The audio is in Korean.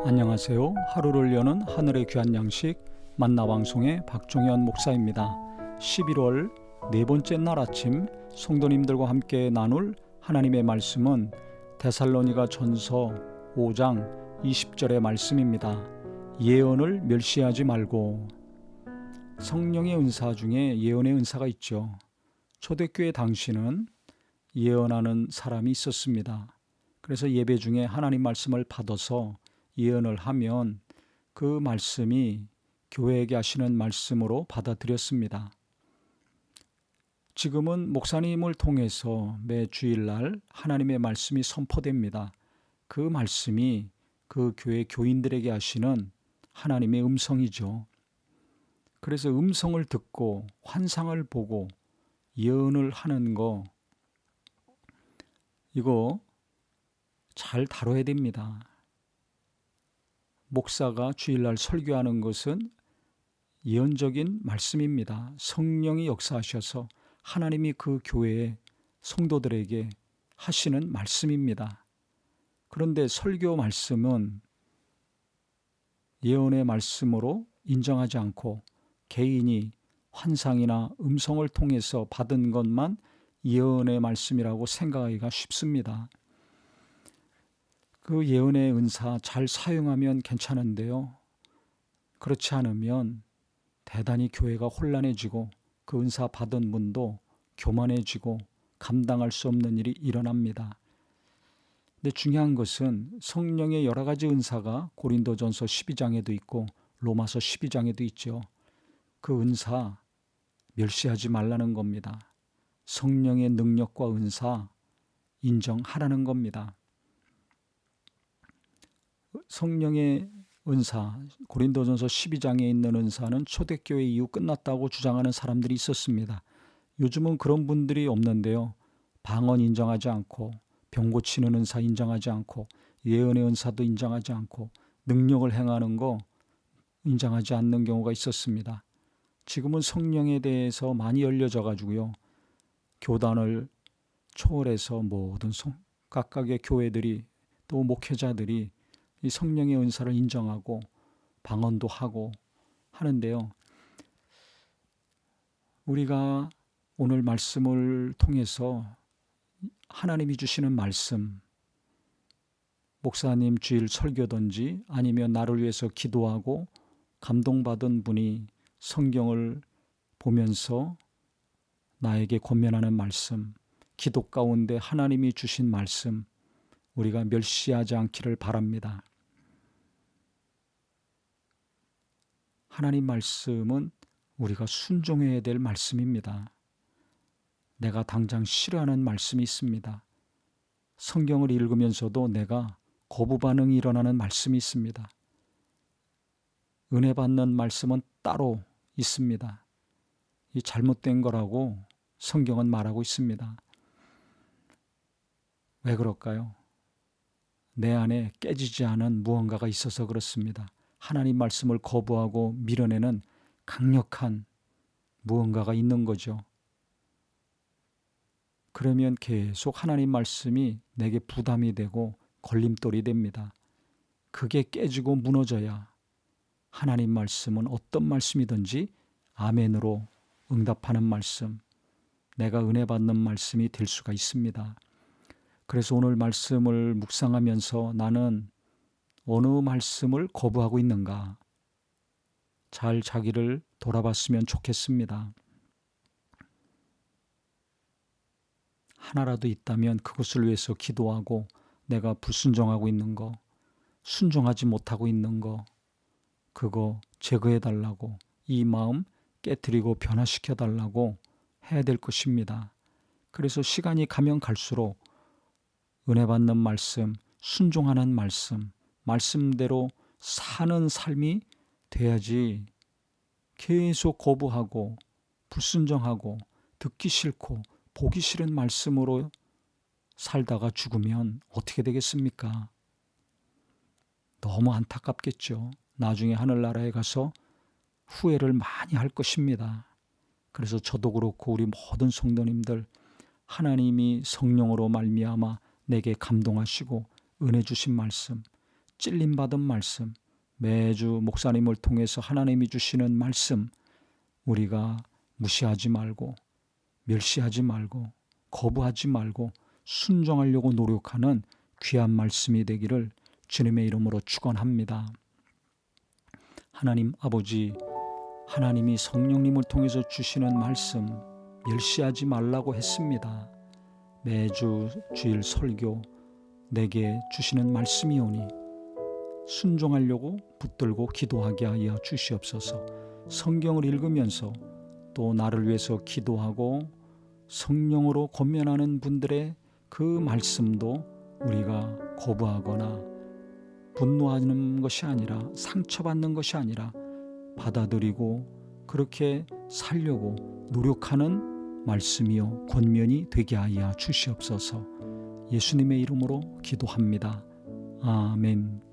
안녕하세요. 하루를 여는 하늘의 귀한 양식 만나방송의 박종현 목사입니다. 11월 네 번째 날 아침 성도님들과 함께 나눌 하나님의 말씀은 데살로니가 전서 5장 20절의 말씀입니다. 예언을 멸시하지 말고. 성령의 은사 중에 예언의 은사가 있죠. 초대교회 당시는 예언하는 사람이 있었습니다. 그래서 예배 중에 하나님 말씀을 받아서 예언을 하면 그 말씀이 교회에게 하시는 말씀으로 받아들였습니다. 지금은 목사님을 통해서 매 주일날 하나님의 말씀이 선포됩니다. 그 말씀이 그 교회 교인들에게 하시는 하나님의 음성이죠. 그래서 음성을 듣고 환상을 보고 예언을 하는 거, 이거 잘 다뤄야 됩니다. 목사가 주일날 설교하는 것은 예언적인 말씀입니다. 성령이 역사하셔서 하나님이 그 교회의 성도들에게 하시는 말씀입니다. 그런데 설교 말씀은 예언의 말씀으로 인정하지 않고 개인이 환상이나 음성을 통해서 받은 것만 예언의 말씀이라고 생각하기가 쉽습니다. 그 예언의 은사 잘 사용하면 괜찮은데요. 그렇지 않으면 대단히 교회가 혼란해지고 그 은사 받은 분도 교만해지고 감당할 수 없는 일이 일어납니다. 근데 중요한 것은 성령의 여러 가지 은사가 고린도전서 12장에도 있고 로마서 12장에도 있죠. 그 은사 멸시하지 말라는 겁니다. 성령의 능력과 은사 인정하라는 겁니다. 성령의 은사, 고린도전서 12장에 있는 은사는 초대교회 이후 끝났다고 주장하는 사람들이 있었습니다. 요즘은 그런 분들이 없는데요. 방언 인정하지 않고 병 고치는 은사 인정하지 않고 예언의 은사도 인정하지 않고 능력을 행하는 거 인정하지 않는 경우가 있었습니다. 지금은 성령에 대해서 많이 열려져 가지고요. 교단을 초월해서 모든 각각의 교회들이 또 목회자들이 이 성령의 은사를 인정하고 방언도 하고 하는데요. 우리가 오늘 말씀을 통해서 하나님이 주시는 말씀, 목사님 주일 설교든지 아니면 나를 위해서 기도하고 감동받은 분이 성경을 보면서 나에게 권면하는 말씀, 기도 가운데 하나님이 주신 말씀, 우리가 멸시하지 않기를 바랍니다. 하나님 말씀은 우리가 순종해야 될 말씀입니다. 내가 당장 싫어하는 말씀이 있습니다. 성경을 읽으면서도 내가 거부 반응이 일어나는 말씀이 있습니다. 은혜 받는 말씀은 따로 있습니다. 이 잘못된 거라고 성경은 말하고 있습니다. 왜 그럴까요? 내 안에 깨지지 않은 무언가가 있어서 그렇습니다. 하나님 말씀을 거부하고 밀어내는 강력한 무언가가 있는 거죠. 그러면 계속 하나님 말씀이 내게 부담이 되고 걸림돌이 됩니다. 그게 깨지고 무너져야 하나님 말씀은 어떤 말씀이든지 아멘으로 응답하는 말씀, 내가 은혜 받는 말씀이 될 수가 있습니다. 그래서 오늘 말씀을 묵상하면서 나는 어느 말씀을 거부하고 있는가? 잘 자기를 돌아봤으면 좋겠습니다. 하나라도 있다면 그것을 위해서 기도하고 내가 불순종하고 있는 거, 순종하지 못하고 있는 거, 그거 제거해달라고, 이 마음 깨트리고 변화시켜달라고 해야 될 것입니다. 그래서 시간이 가면 갈수록 은혜 받는 말씀, 순종하는 말씀, 말씀대로 사는 삶이 돼야지 계속 거부하고 불순종하고 듣기 싫고 보기 싫은 말씀으로 살다가 죽으면 어떻게 되겠습니까? 너무 안타깝겠죠. 나중에 하늘나라에 가서 후회를 많이 할 것입니다. 그래서 저도 그렇고 우리 모든 성도님들 하나님이 성령으로 말미암아 내게 감동하시고 은혜 주신 말씀, 찔림받은 말씀, 매주 목사님을 통해서 하나님이 주시는 말씀, 우리가 무시하지 말고 멸시하지 말고 거부하지 말고 순종하려고 노력하는 귀한 말씀이 되기를 주님의 이름으로 축원합니다. 하나님 아버지, 하나님이 성령님을 통해서 주시는 말씀 멸시하지 말라고 했습니다. 매주 주일 설교 내게 주시는 말씀이오니 순종하려고 붙들고 기도하게 하여 주시옵소서. 성경을 읽으면서 또 나를 위해서 기도하고 성령으로 권면하는 분들의 그 말씀도 우리가 거부하거나 분노하는 것이 아니라 상처받는 것이 아니라 받아들이고 그렇게 살려고 노력하는 말씀이요 권면이 되게 하여 주시옵소서. 예수님의 이름으로 기도합니다. 아멘.